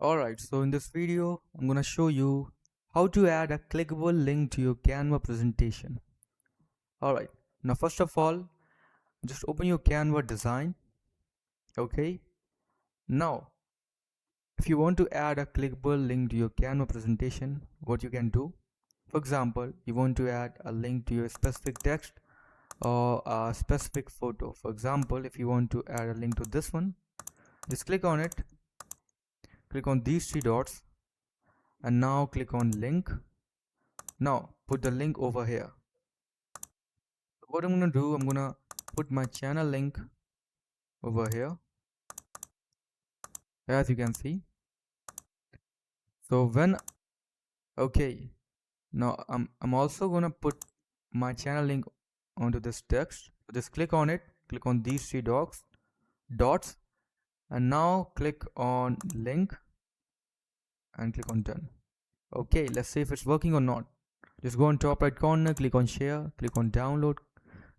Alright, so in this video, I'm gonna show you how to add a clickable link to your Canva presentation. Alright, now first of all, just open your Canva design. Okay, now if you want to add a clickable link to your Canva presentation, what you can do, for example, you want to add a link to your specific text or a specific photo. For example, if you want to add a link to this one, just click on it, click on these three dots, and now click on link. Now put the link over here. What I'm gonna do, I'm gonna put my channel link over here, as you can see. So when okay, now I'm also gonna put my channel link onto this text. So just click on it, click on these three dots, and now click on link and click on done. Okay, let's see if it's working or not. Just go on top right corner, click on share, click on download.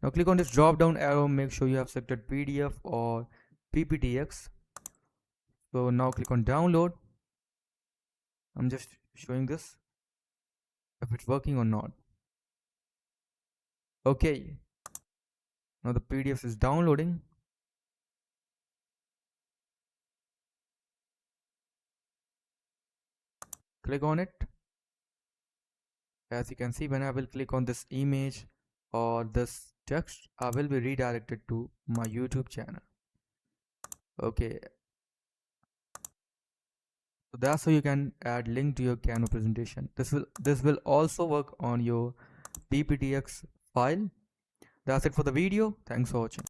Now click on this drop down arrow, make sure you have selected PDF or PPTX. So now click on download. I'm just showing this if it's working or not. Okay, now the PDF is downloading. Click on it. As you can see, when I will click on this image or this text, I will be redirected to my YouTube channel. Okay, so that's how you can add link to your Canva presentation. This will also work on your PPTX file. That's it for the video. Thanks for watching.